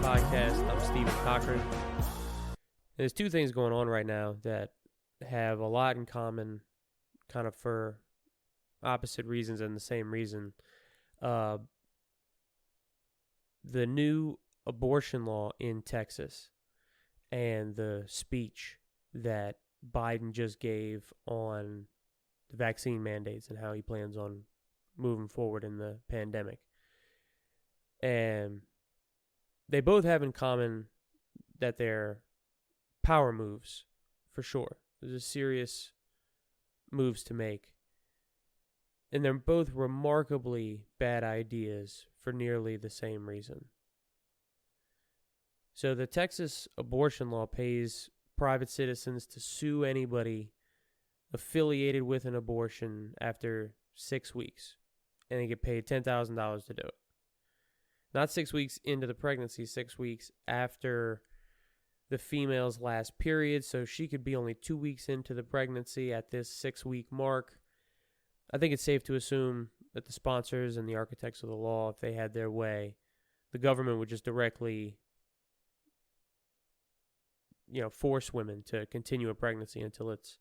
Podcast. I'm Stephen Cochran. There's two things going on right now that have a lot in common, kind of for opposite reasons and the same reason. The new abortion law in Texas and the speech that Biden just gave on the vaccine mandates and how he plans on moving forward in the pandemic. And they both have in common that they're power moves, for sure. There's serious moves to make. And they're both remarkably bad ideas for nearly the same reason. So the Texas abortion law pays private citizens to sue anybody affiliated with an abortion after 6 weeks. And they get paid $10,000 to do it. Not 6 weeks into the pregnancy, 6 weeks after the female's last period. So she could be only 2 weeks into the pregnancy at this 6-week mark. I think it's safe to assume that the sponsors and the architects of the law, if they had their way, the government would just directly, force women to continue a pregnancy until its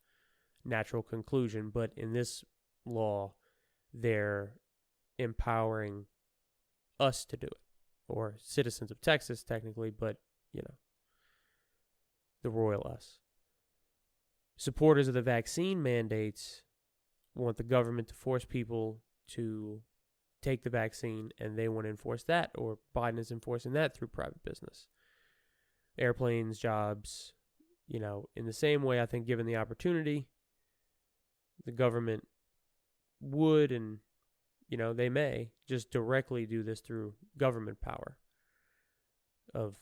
natural conclusion. But in this law, they're empowering us to do it, or citizens of Texas technically, but the royal us. Supporters of the vaccine mandates want the government to force people to take the vaccine, and they want to enforce that, or Biden is enforcing that through private business. Airplanes, jobs, in the same way, I think given the opportunity, the government would and they may just directly do this through government power of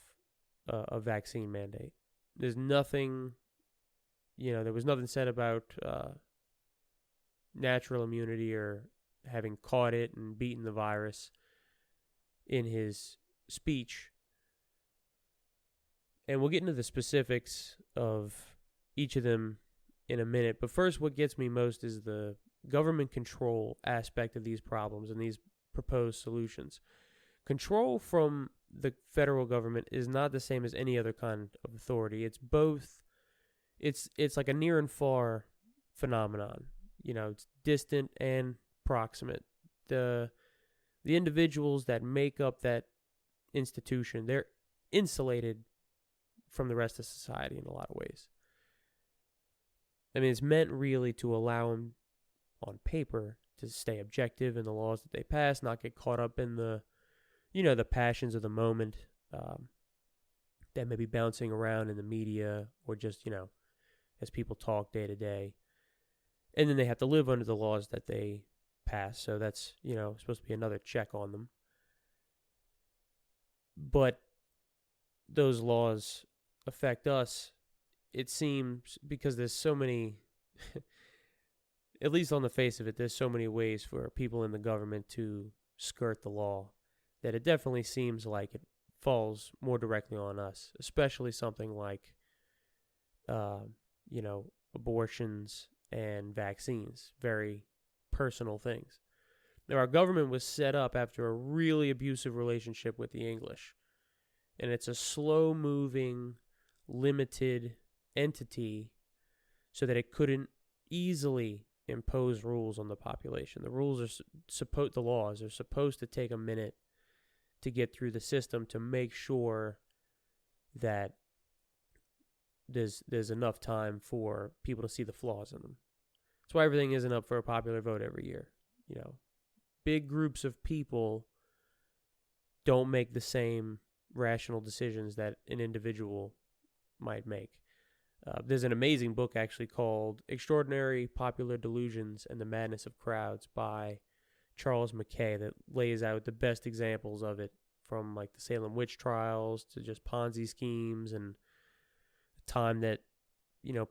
a vaccine mandate. There's nothing, there was nothing said about natural immunity or having caught it and beaten the virus in his speech. And we'll get into the specifics of each of them in a minute. But first, what gets me most is the government control aspect of these problems and these proposed solutions. Control from the federal government is not the same as any other kind of authority. It's both. It's like a near and far phenomenon. It's distant and proximate. The individuals that make up that institution, they're insulated from the rest of society in a lot of ways. I mean, it's meant really to allow them on paper to stay objective in the laws that they pass, not get caught up in the passions of the moment that may be bouncing around in the media or just, as people talk day to day. And then they have to live under the laws that they pass. So that's, supposed to be another check on them. But those laws affect us, it seems, because there's so many, at least on the face of it, there's so many ways for people in the government to skirt the law that it definitely seems like it falls more directly on us, especially something like, abortions and vaccines, very personal things. Now, our government was set up after a really abusive relationship with the English, and it's a slow-moving, limited entity so that it couldn't easily impose rules on the population. The laws are supposed to take a minute to get through the system to make sure that there's enough time for people to see the flaws in them. That's why everything isn't up for a popular vote every year. Big groups of people don't make the same rational decisions that an individual might make. There's an amazing book actually called Extraordinary Popular Delusions and the Madness of Crowds by Charles Mackay that lays out the best examples of it, from like the Salem witch trials to just Ponzi schemes and the time that,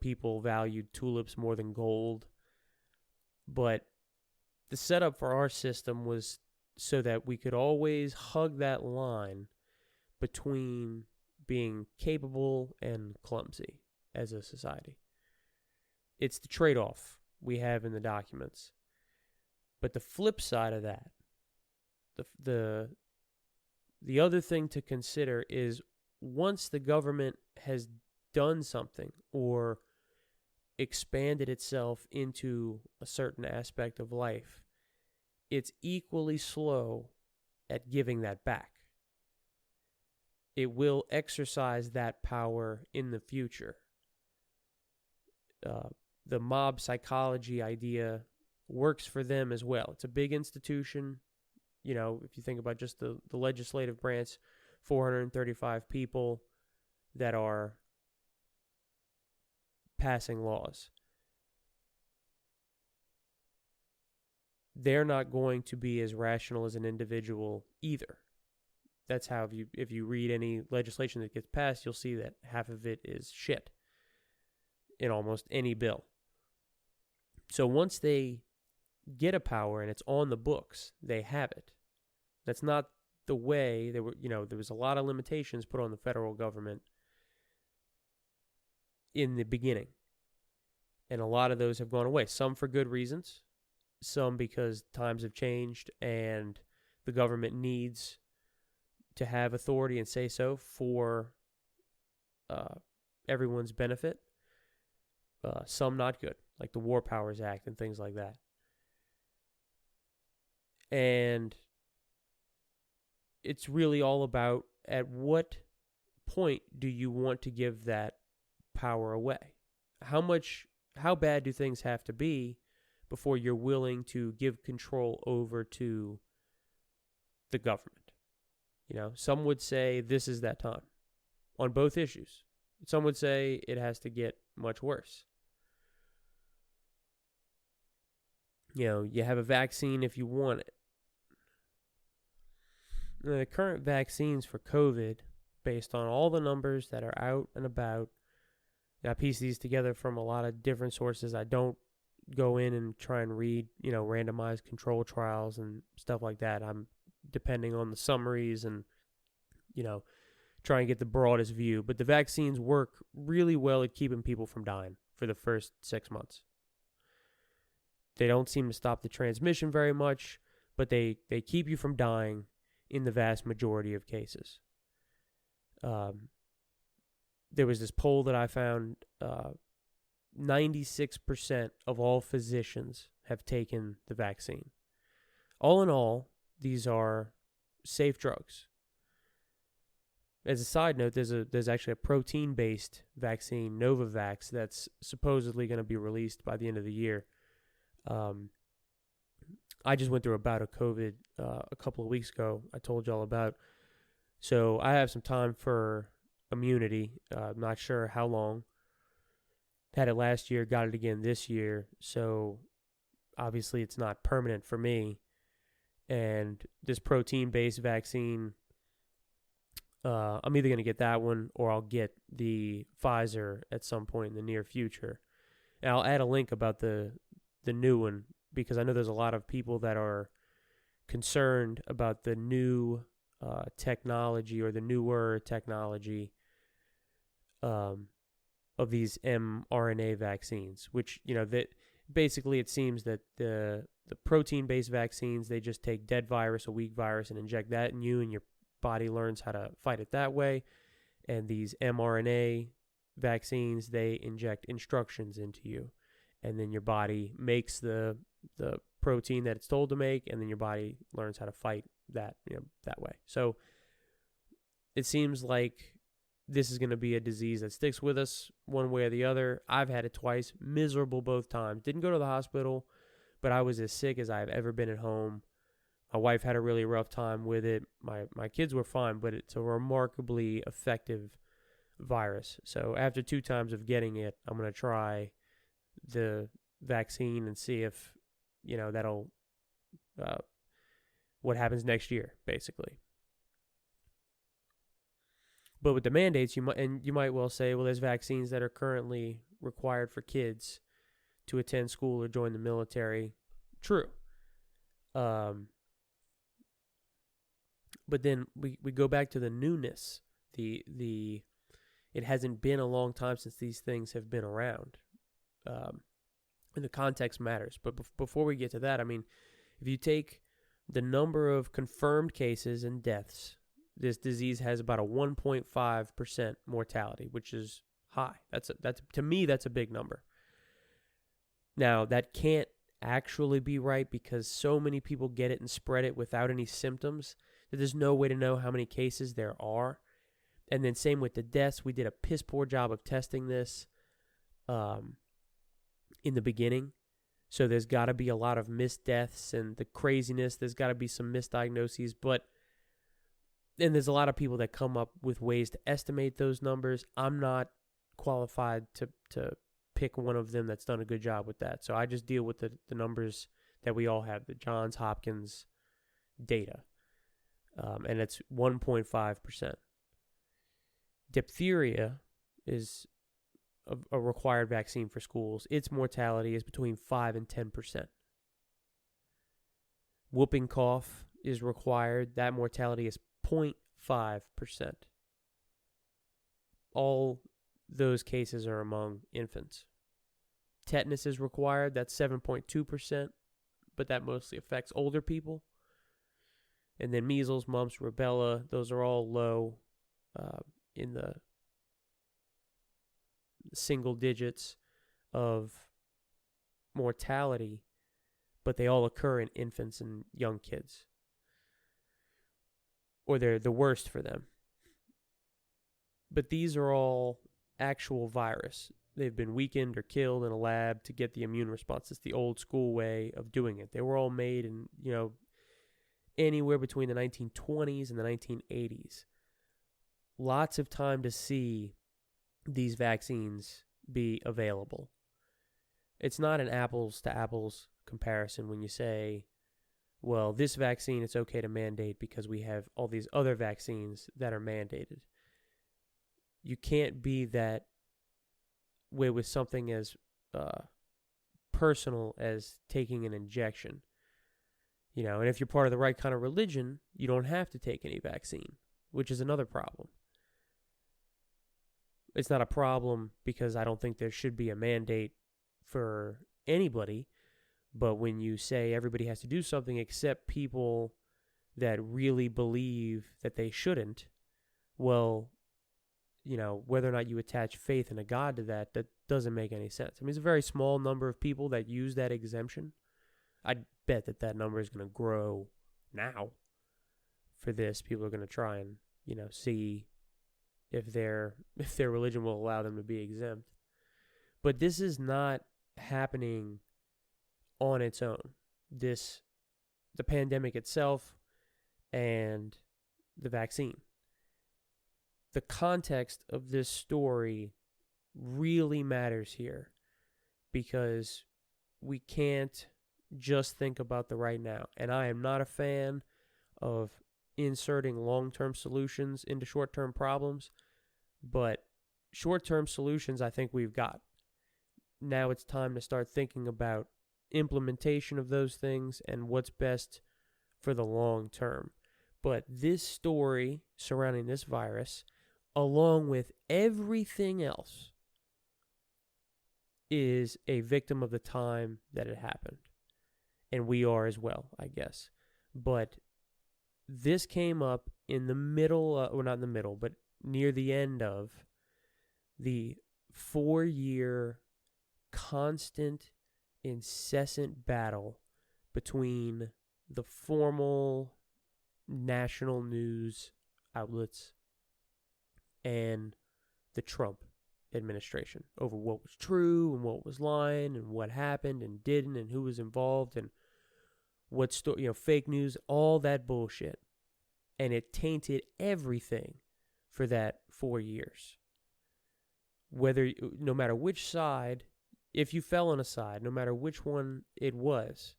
people valued tulips more than gold. But the setup for our system was so that we could always hug that line between being capable and clumsy as a society. It's the trade-off we have in the documents. But the flip side of that, the the other thing to consider is once the government has done something or expanded itself into a certain aspect of life, it's equally slow at giving that back. It will exercise that power in the future. The mob psychology idea works for them as well. It's a big institution. You know, if you think about just the legislative branch, 435 people that are passing laws. They're not going to be as rational as an individual either. That's how if you read any legislation that gets passed, you'll see that half of it is shit in almost any bill. So once they get a power and it's on the books, they have it. That's not the way there was a lot of limitations put on the federal government in the beginning. And a lot of those have gone away, some for good reasons, some because times have changed and the government needs to have authority and say so for everyone's benefit. Some not good, like the War Powers Act and things like that. And it's really all about at what point do you want to give that power away? How bad do things have to be before you're willing to give control over to the government? You know, some would say this is that time on both issues. Some would say it has to get much worse. You know, you have a vaccine if you want it. The current vaccines for COVID, based on all the numbers that are out and about, I piece these together from a lot of different sources. I don't go in and try and read, randomized control trials and stuff like that. I'm depending on the summaries and, try and get the broadest view. But the vaccines work really well at keeping people from dying for the first 6 months. They don't seem to stop the transmission very much, but they keep you from dying in the vast majority of cases. There was this poll that I found, 96% of all physicians have taken the vaccine. All in all, these are safe drugs. As a side note, there's actually a protein-based vaccine, Novavax, that's supposedly going to be released by the end of the year. I just went through a bout of COVID a couple of weeks ago. I told y'all about. So I have some time for immunity. I'm not sure how long. Had it last year, got it again this year. So obviously it's not permanent for me. And this protein-based vaccine, I'm either going to get that one or I'll get the Pfizer at some point in the near future. And I'll add a link about the new one because I know there's a lot of people that are concerned about the new technology or the newer technology of these mRNA vaccines, which, that basically it seems that the protein-based vaccines, they just take dead virus, a weak virus, and inject that in you, and your body learns how to fight it that way. And these mRNA vaccines, they inject instructions into you, and then your body makes the protein that it's told to make, and then your body learns how to fight that, that way. So it seems like this is going to be a disease that sticks with us one way or the other. I've had it twice, miserable both times. Didn't go to the hospital, but I was as sick as I've ever been at home. My wife had a really rough time with it. My kids were fine, but it's a remarkably effective virus. So after 2 times of getting it, I'm going to try the vaccine and see if, that'll, what happens next year, basically. But with the mandates, you might well say, well, there's vaccines that are currently required for kids to attend school or join the military. True. But then we go back to the newness. It hasn't been a long time since these things have been around. And the context matters. But before we get to that, I mean, if you take the number of confirmed cases and deaths this disease has about a 1.5% mortality, which is high. That's to me, that's a big number. Now, that can't actually be right because so many people get it and spread it without any symptoms that there's no way to know how many cases there are. And then same with the deaths. We did a piss poor job of testing this in the beginning. So there's got to be a lot of missed deaths and the craziness. There's got to be some misdiagnoses. And there's a lot of people that come up with ways to estimate those numbers. I'm not qualified to pick one of them that's done a good job with that. So I just deal with the numbers that we all have, the Johns Hopkins data. And it's 1.5%. Diphtheria is a required vaccine for schools. Its mortality is between 5 and 10%. Whooping cough is required. That mortality is 0.5%. All those cases are among infants. Tetanus is required. That's 7.2%, but that mostly affects older people. And then measles, mumps, rubella, those are all low in the single digits of mortality, but they all occur in infants and young kids. Or they're the worst for them. But these are all actual virus. They've been weakened or killed in a lab to get the immune response. It's the old school way of doing it. They were all made in, anywhere between the 1920s and the 1980s. Lots of time to see these vaccines be available. It's not an apples to apples comparison when you say, well, this vaccine it's okay to mandate because we have all these other vaccines that are mandated. You can't be that way with something as personal as taking an injection. And if you're part of the right kind of religion, you don't have to take any vaccine, which is another problem. It's not a problem because I don't think there should be a mandate for anybody, but when you say everybody has to do something except people that really believe that they shouldn't, well, whether or not you attach faith in a God to that doesn't make any sense. I mean, it's a very small number of people that use that exemption. I'd bet that number is going to grow now for this. People are going to try and, see if their religion will allow them to be exempt. But this is not happening on its own. The pandemic itself and the vaccine. The context of this story really matters here because we can't just think about the right now. And I am not a fan of inserting long-term solutions into short-term problems, but short-term solutions I think we've got. Now it's time to start thinking about implementation of those things and what's best for the long term. But this story surrounding this virus, along with everything else, is a victim of the time that it happened. And we are as well, I guess. But this came up in the middle, or not in the middle, but near the end of the 4-year constant, incessant battle between the formal national news outlets and the Trump administration over what was true and what was lying and what happened and didn't and who was involved and what fake news, all that bullshit. And it tainted everything for that 4 years. No matter which side, if you fell on a side, no matter which one it was,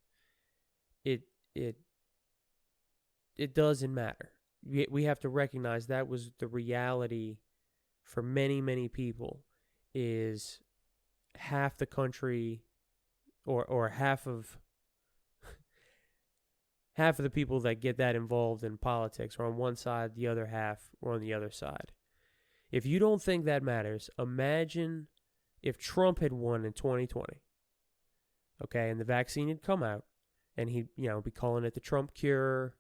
it doesn't matter. We have to recognize that was the reality for many, many people, is half the country or half of the people that get that involved in politics are on one side, the other half are on the other side. If you don't think that matters, imagine if Trump had won in 2020, okay, and the vaccine had come out, and he'd, be calling it the Trump cure,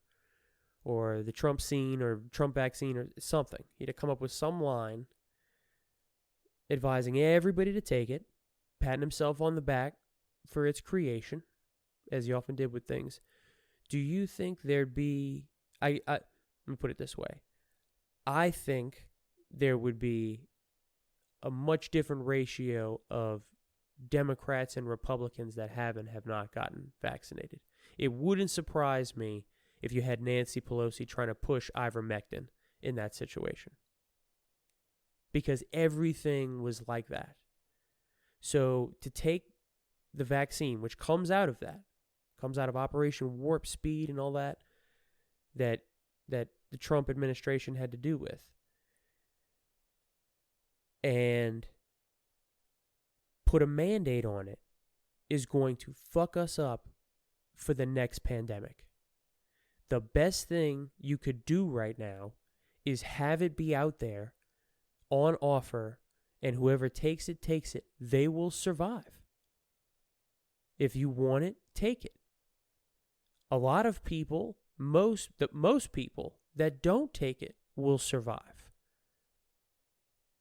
or the Trump scene or Trump vaccine or something. He'd have come up with some line advising everybody to take it, patting himself on the back for its creation, as he often did with things. Do you think there'd be... let me put it this way. I think there would be a much different ratio of Democrats and Republicans that have and have not gotten vaccinated. It wouldn't surprise me if you had Nancy Pelosi trying to push ivermectin in that situation, because everything was like that. So to take the vaccine, which comes out of that, comes out of Operation Warp Speed and all that the Trump administration had to do with, and put a Band-Aid on it, is going to fuck us up for the next pandemic. The best thing you could do right now is have it be out there on offer, and whoever takes it, they will survive. If you want it, take it. A lot of people, most people that don't take it will survive.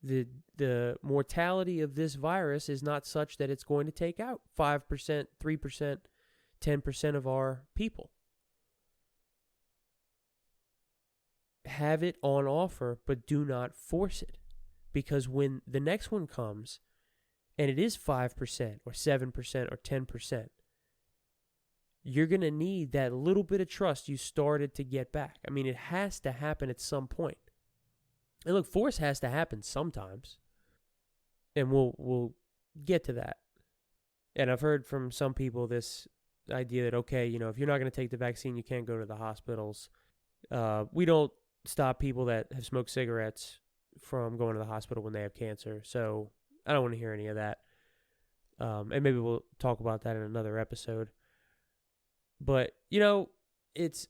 The mortality of this virus is not such that it's going to take out 5%, 3%, 10% of our people. Have it on offer, but do not force it. Because when the next one comes, and it is 5% or 7% or 10%, you're going to need that little bit of trust you started to get back. I mean, it has to happen at some point. And look, force has to happen sometimes. And we'll get to that. And I've heard from some people this idea that, okay, if you're not going to take the vaccine, you can't go to the hospitals. We don't stop people that have smoked cigarettes from going to the hospital when they have cancer. So I don't want to hear any of that. And maybe we'll talk about that in another episode. But, it's...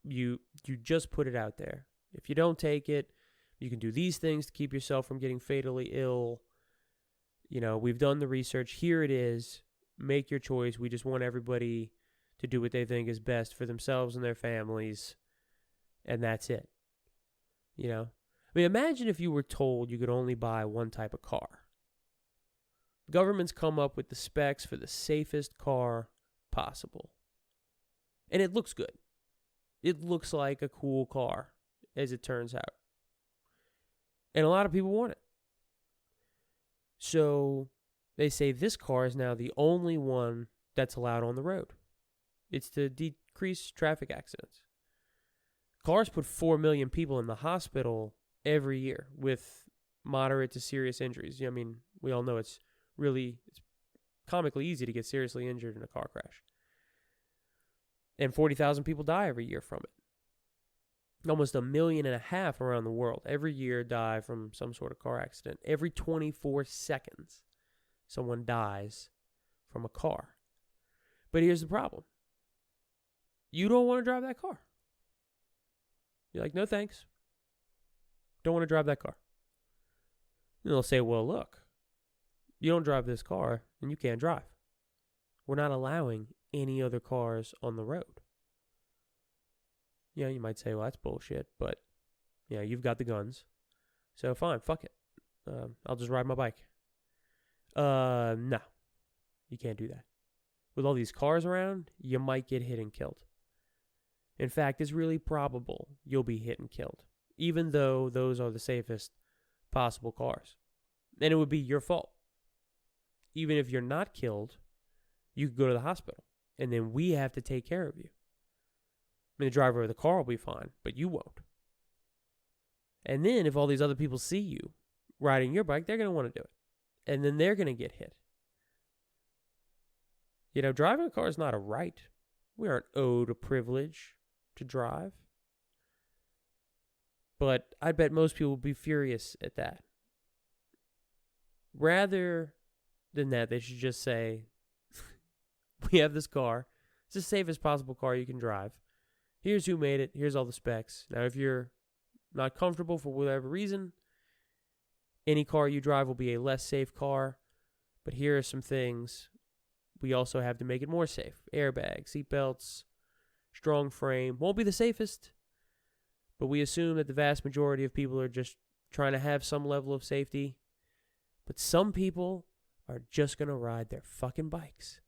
You just put it out there. If you don't take it, you can do these things to keep yourself from getting fatally ill. We've done the research. Here it is. Make your choice. We just want everybody to do what they think is best for themselves and their families. And that's it. Imagine if you were told you could only buy one type of car. Government's come up with the specs for the safest car possible. And it looks good. It looks like a cool car, as it turns out. And a lot of people want it. So they say this car is now the only one that's allowed on the road. It's to decrease traffic accidents. Cars put 4 million people in the hospital every year with moderate to serious injuries. We all know it's comically easy to get seriously injured in a car crash. And 40,000 people die every year from it. Almost 1.5 million around the world every year die from some sort of car accident. Every 24 seconds, someone dies from a car. But here's the problem. You don't want to drive that car. You're like, no thanks. Don't want to drive that car. And they'll say, well, look, you don't drive this car, and you can't drive. We're not allowing any other cars on the road. You might say, well, that's bullshit, but you've got the guns. So fine, fuck it. I'll just ride my bike. No, you can't do that. With all these cars around, you might get hit and killed. In fact, it's really probable you'll be hit and killed, even though those are the safest possible cars. And it would be your fault. Even if you're not killed, you could go to the hospital. And then we have to take care of you. The driver of the car will be fine, but you won't. And then if all these other people see you riding your bike, they're going to want to do it. And then they're going to get hit. Driving a car is not a right. We aren't owed a privilege to drive. But I bet most people would be furious at that. Rather than that, they should just say, we have this car. It's the safest possible car you can drive. Here's who made it. Here's all the specs. Now, if you're not comfortable for whatever reason, any car you drive will be a less safe car. But here are some things we also have to make it more safe. Airbags, seatbelts, strong frame. Won't be the safest, but we assume that the vast majority of people are just trying to have some level of safety. But some people are just going to ride their fucking bikes.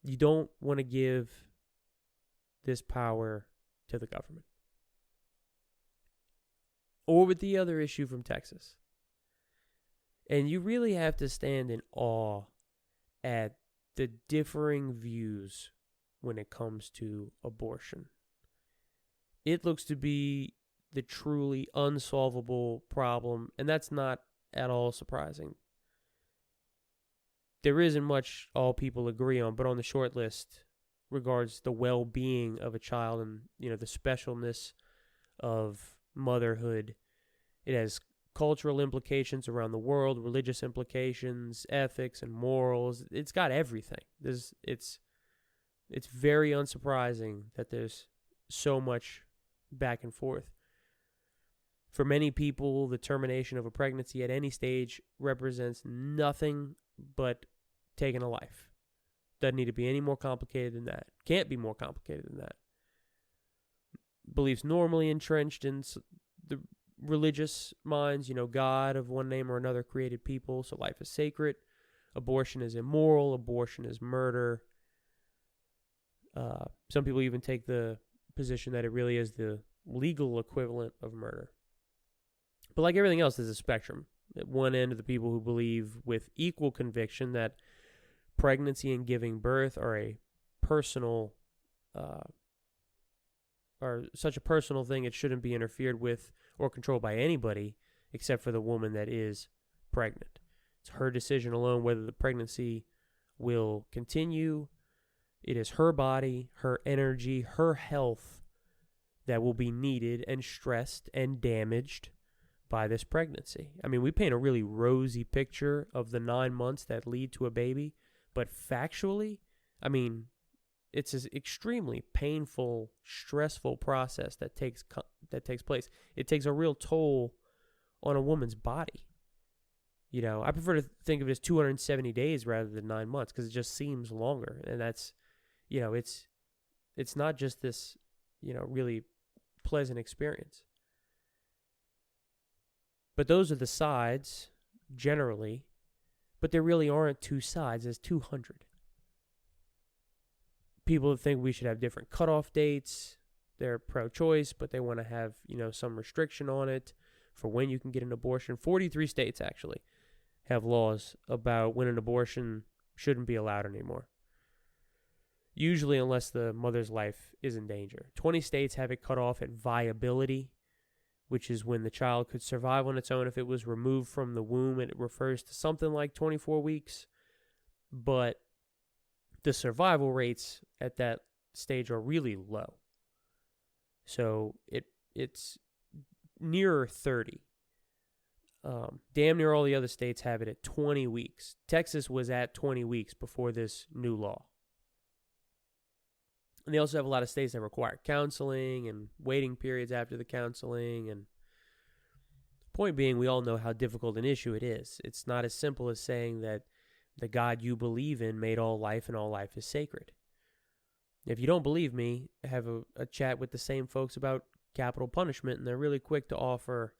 You don't want to give this power to the government. Or with the other issue from Texas. And you really have to stand in awe at the differing views when it comes to abortion. It looks to be the truly unsolvable problem, and that's not at all surprising. There isn't much all people agree on, but on the short list regards the well-being of a child and, the specialness of motherhood. It has cultural implications around the world, religious implications, ethics and morals. It's got everything. It's very unsurprising that there's so much back and forth. For many people, the termination of a pregnancy at any stage represents nothing but taking a life. Doesn't need to be any more complicated than that. Can't be more complicated than that. Beliefs normally entrenched in the religious minds, God of one name or another created people, so life is sacred. Abortion is immoral. Abortion is murder. Some people even take the position that it really is the legal equivalent of murder. But like everything else, there's a spectrum. At one end of the people who believe with equal conviction that pregnancy and giving birth are a personal, are such a personal thing it shouldn't be interfered with or controlled by anybody except for the woman that is pregnant. It's her decision alone whether the pregnancy will continue. It is her body, her energy, her health that will be needed and stressed and damaged by this pregnancy. I mean, we paint a really rosy picture of the 9 months that lead to a baby, but factually, I mean, it's an extremely painful, stressful process that takes place. It takes a real toll on a woman's body. I prefer to think of it as 270 days rather than 9 months because it just seems longer, and that's, it's not just this, really pleasant experience. But those are the sides, generally. But there really aren't two sides. There's 200. People think we should have different cutoff dates. They're pro-choice, but they want to have, some restriction on it for when you can get an abortion. 43 states, actually, have laws about when an abortion shouldn't be allowed anymore. Usually unless the mother's life is in danger. 20 states have it cut off at viability, which is when the child could survive on its own if it was removed from the womb, and it refers to something like 24 weeks. But the survival rates at that stage are really low. So it's nearer 30. Damn near all the other states have it at 20 weeks. Texas was at 20 weeks before this new law. And they also have a lot of states that require counseling and waiting periods after the counseling. And point being, we all know how difficult an issue it is. It's not as simple as saying that the God you believe in made all life and all life is sacred. If you don't believe me, have a chat with the same folks about capital punishment, and they're really quick to offer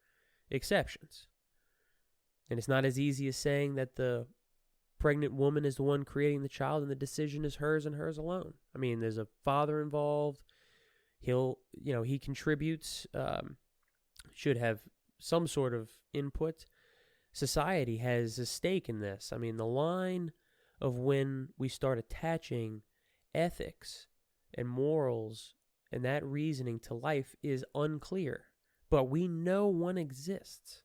exceptions. And it's not as easy as saying that the pregnant woman is the one creating the child and the decision is hers and hers alone. I mean, there's a father involved. He contributes, should have some sort of input. Society has a stake in this. I mean, the line of when we start attaching ethics and morals and that reasoning to life is unclear, but we know one exists.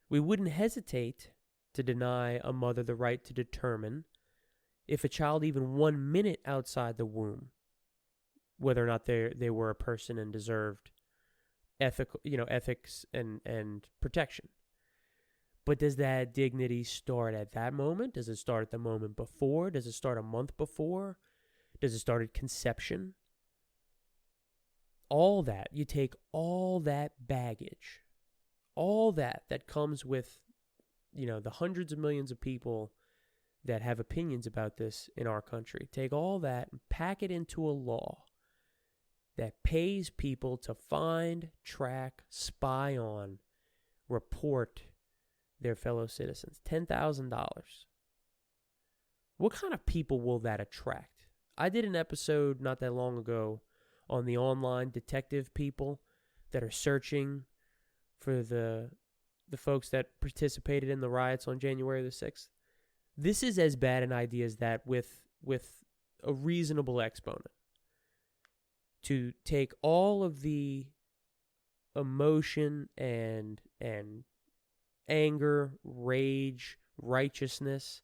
We wouldn't hesitate to deny a mother the right to determine if a child even 1 minute outside the womb, whether or not they were a person and deserved ethics and protection. But does that dignity start at that moment? Does it start at the moment before? Does it start a month before? Does it start at conception? All that, you take all that baggage, all that comes with the hundreds of millions of people that have opinions about this in our country. Take all that and pack it into a law that pays people to find, track, spy on, report their fellow citizens. $10,000. What kind of people will that attract? I did an episode not that long ago on the online detective people that are searching for the folks that participated in the riots on January the 6th. This is as bad an idea as that with a reasonable exponent. To take all of the emotion and anger, rage, righteousness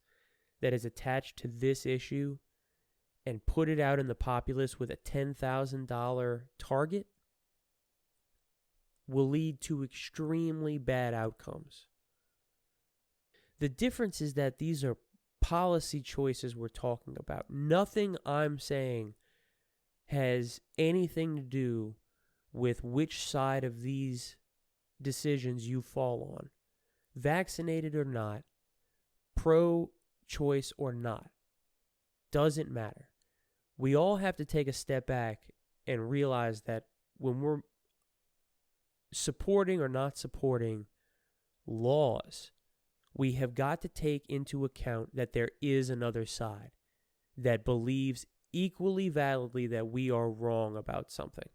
that is attached to this issue and put it out in the populace with a $10,000 target will lead to extremely bad outcomes. The difference is that these are policy choices we're talking about. Nothing I'm saying has anything to do with which side of these decisions you fall on. Vaccinated or not, pro-choice or not, doesn't matter. We all have to take a step back and realize that when we're supporting or not supporting laws, we have got to take into account that there is another side that believes equally validly that we are wrong about something.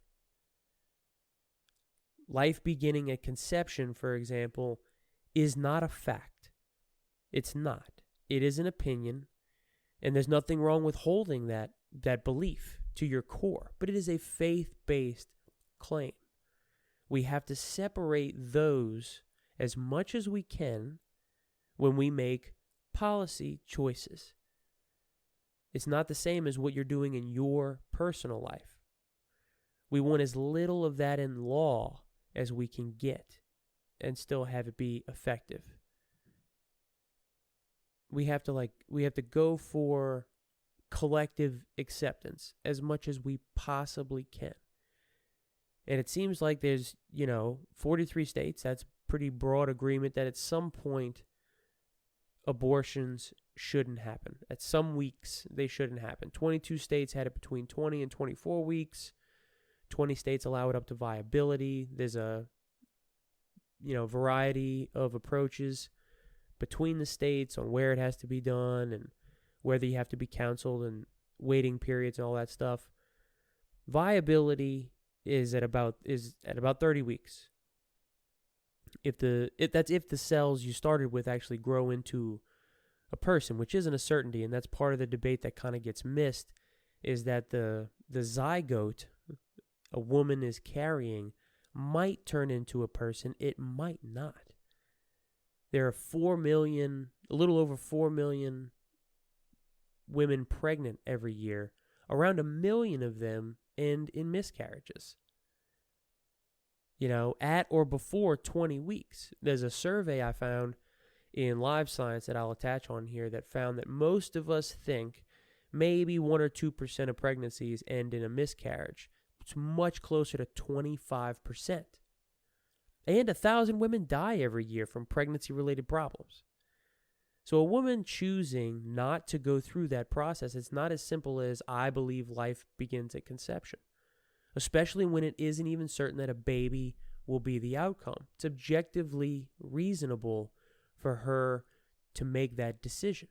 Life beginning at conception, for example, is not a fact. It's not. It is an opinion, and there's nothing wrong with holding that belief to your core, but it is a faith-based claim. We have to separate those as much as we can when we make policy choices. It's not the same as what you're doing in your personal life. We want as little of that in law as we can get and still have it be effective. We have to go for collective acceptance as much as we possibly can. And it seems like there's, 43 states, that's pretty broad agreement that at some point abortions shouldn't happen. At some weeks, they shouldn't happen. 22 states had it between 20 and 24 weeks. 20 states allow it up to viability. There's a, variety of approaches between the states on where it has to be done and whether you have to be counseled and waiting periods and all that stuff. Viability is at about 30 weeks. If the cells you started with actually grow into a person, which isn't a certainty, and that's part of the debate that kind of gets missed, is that the zygote a woman is carrying might turn into a person. It might not. There are a little over 4 million women pregnant every year. Around 1 million of them end in miscarriages. At or before 20 weeks. There's a survey I found in Live Science that I'll attach on here that found that most of us think maybe 1 or 2% of pregnancies end in a miscarriage. It's much closer to 25%. And 1,000 women die every year from pregnancy-related problems. So a woman choosing not to go through that process, it's not as simple as I believe life begins at conception, especially when it isn't even certain that a baby will be the outcome. It's objectively reasonable for her to make that decision.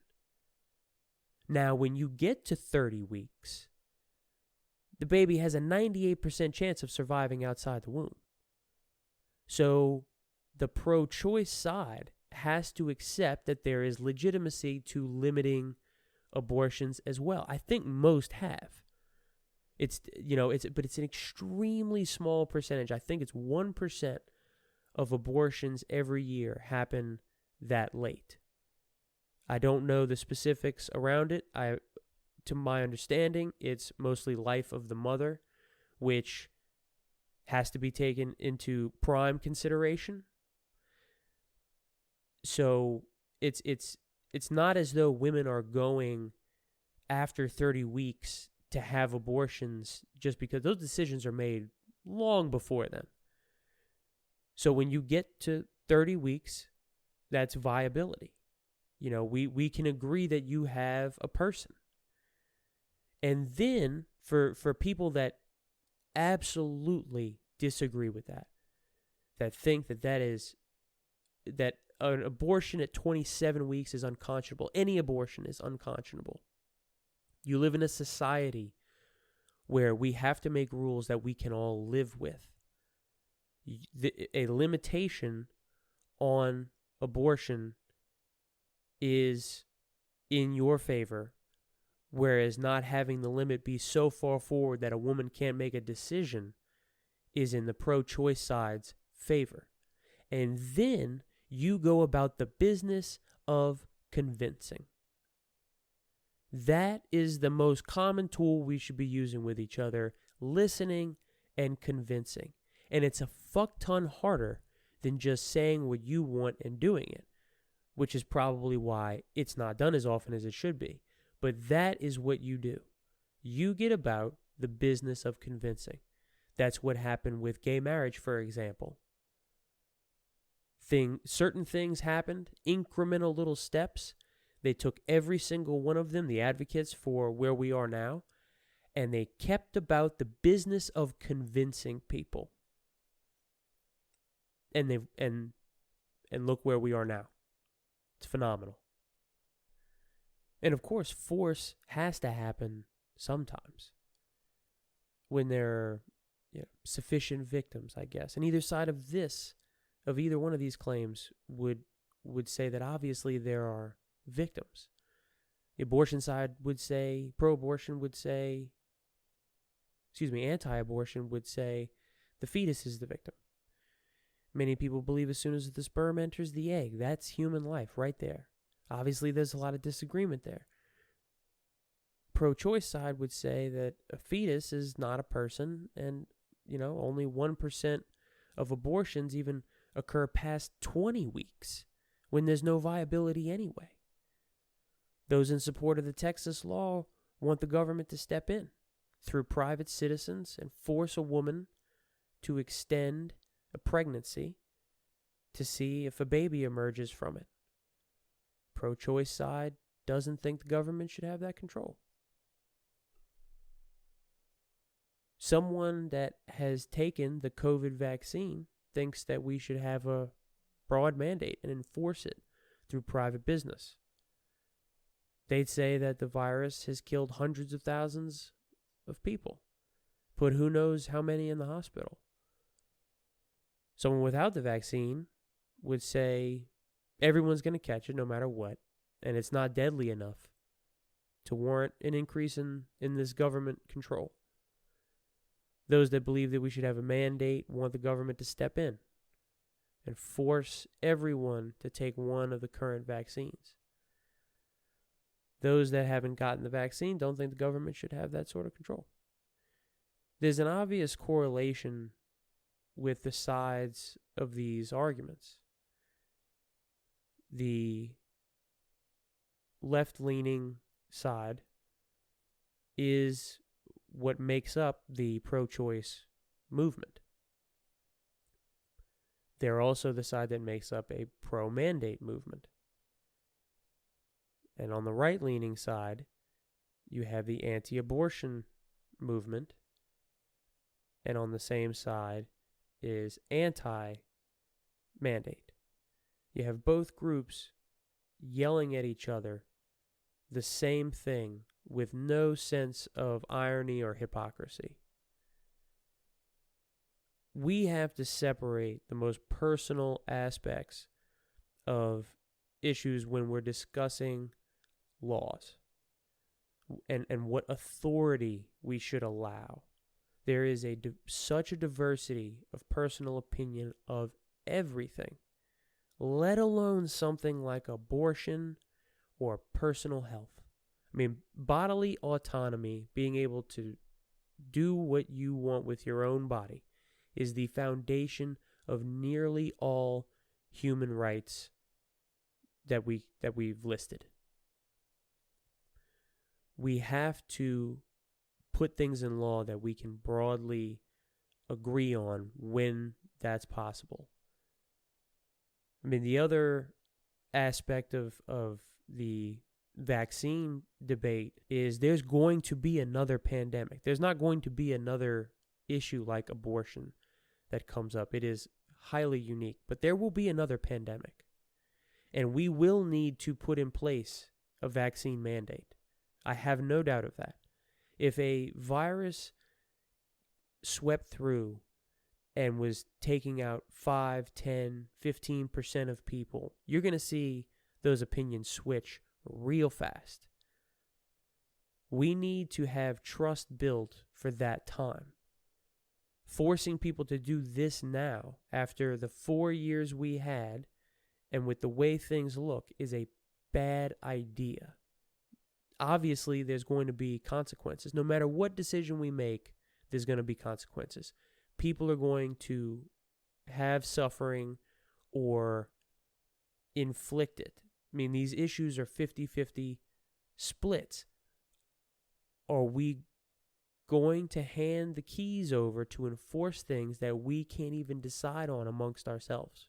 Now, when you get to 30 weeks, the baby has a 98% chance of surviving outside the womb. So the pro-choice side has to accept that there is legitimacy to limiting abortions as well. I think most have. But it's an extremely small percentage. I think it's 1% of abortions every year happen that late. I don't know the specifics around it. To my understanding, it's mostly life of the mother, which has to be taken into prime consideration. So it's not as though women are going after 30 weeks to have abortions just because those decisions are made long before then. So when you get to 30 weeks, that's viability. We can agree that you have a person. And then for people that absolutely disagree with that. That think that an abortion at 27 weeks is unconscionable. Any abortion is unconscionable. You live in a society where we have to make rules that we can all live with. A limitation on abortion is in your favor, whereas not having the limit be so far forward that a woman can't make a decision is in the pro-choice side's favor. And then you go about the business of convincing. That is the most common tool we should be using with each other, listening and convincing. And it's a fuck ton harder than just saying what you want and doing it, which is probably why it's not done as often as it should be. But that is what you do. You get about the business of convincing. That's what happened with gay marriage, for example. Certain things happened, incremental little steps. They took every single one of them, the advocates for where we are now, and they kept about the business of convincing people. And look where we are now. It's phenomenal. And of course, force has to happen sometimes when there are sufficient victims, I guess. And either side of either one of these claims would say that obviously there are victims. The abortion side would say, pro-abortion would say, anti-abortion would say the fetus is the victim. Many people believe as soon as the sperm enters the egg, that's human life right there. Obviously, there's a lot of disagreement there. Pro-choice side would say that a fetus is not a person, and, only 1% of abortions even occur past 20 weeks when there's no viability anyway. Those in support of the Texas law want the government to step in through private citizens and force a woman to extend a pregnancy to see if a baby emerges from it. Pro-choice side doesn't think the government should have that control. Someone that has taken the COVID vaccine thinks that we should have a broad mandate and enforce it through private business. They'd say that the virus has killed hundreds of thousands of people, put who knows how many in the hospital. Someone without the vaccine would say everyone's going to catch it no matter what, and it's not deadly enough to warrant an increase in this government control. Those that believe that we should have a mandate want the government to step in and force everyone to take one of the current vaccines. Those that haven't gotten the vaccine don't think the government should have that sort of control. There's an obvious correlation with the sides of these arguments. The left-leaning side is what makes up the pro-choice movement. They're also the side that makes up a pro-mandate movement. And on the right-leaning side, you have the anti-abortion movement. And on the same side is anti-mandate. You have both groups yelling at each other the same thing with no sense of irony or hypocrisy. We have to separate the most personal aspects of issues when we're discussing laws and what authority we should allow. There is such a diversity of personal opinion of everything, let alone something like abortion or personal health. I mean, bodily autonomy, being able to do what you want with your own body, is the foundation of nearly all human rights that we've listed. We have to put things in law that we can broadly agree on when that's possible. I mean, the other aspect of the vaccine debate is there's going to be another pandemic. There's not going to be another issue like abortion that comes up. It is highly unique. But there will be another pandemic. And we will need to put in place a vaccine mandate. I have no doubt of that. If a virus swept through and was taking out 5, 10, 15% of people, you're going to see those opinions switch real fast. We need to have trust built for that time. Forcing people to do this now, after the 4 years we had, and with the way things look, is a bad idea. Obviously, there's going to be consequences. No matter what decision we make, there's going to be consequences. People are going to have suffering or inflict it. I mean, these issues are 50-50 splits. Are we going to hand the keys over to enforce things that we can't even decide on amongst ourselves?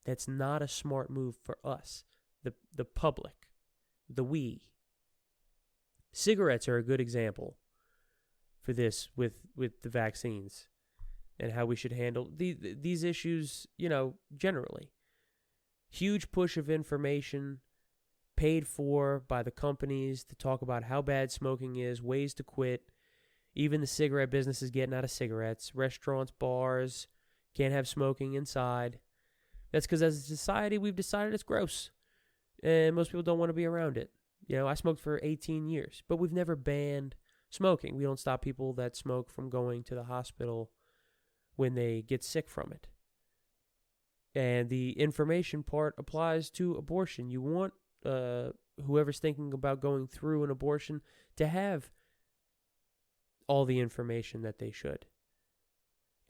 That's not a smart move for us, the public, the we. Cigarettes are a good example for this with the vaccines and how we should handle these issues, generally. Huge push of information paid for by the companies to talk about how bad smoking is, ways to quit. Even the cigarette business is getting out of cigarettes. Restaurants, bars can't have smoking inside. That's because as a society, we've decided it's gross. And most people don't want to be around it. I smoked for 18 years, but we've never banned smoking. We don't stop people that smoke from going to the hospital when they get sick from it. And the information part applies to abortion. You want whoever's thinking about going through an abortion to have all the information that they should.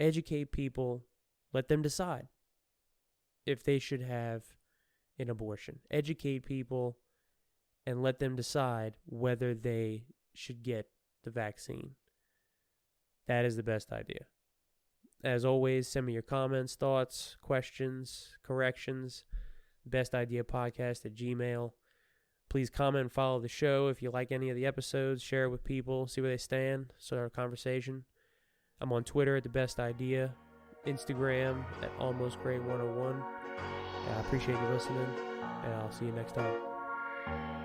Educate people. Let them decide if they should have an abortion. Educate people and let them decide whether they should get the vaccine. That is the best idea. As always, send me your comments, thoughts, questions, corrections. BestIdeaPodcast@gmail.com. Please comment and follow the show. If you like any of the episodes, share it with people, see where they stand, start a conversation. I'm on Twitter at The Best Idea, Instagram at AlmostGreat101. I appreciate you listening, and I'll see you next time.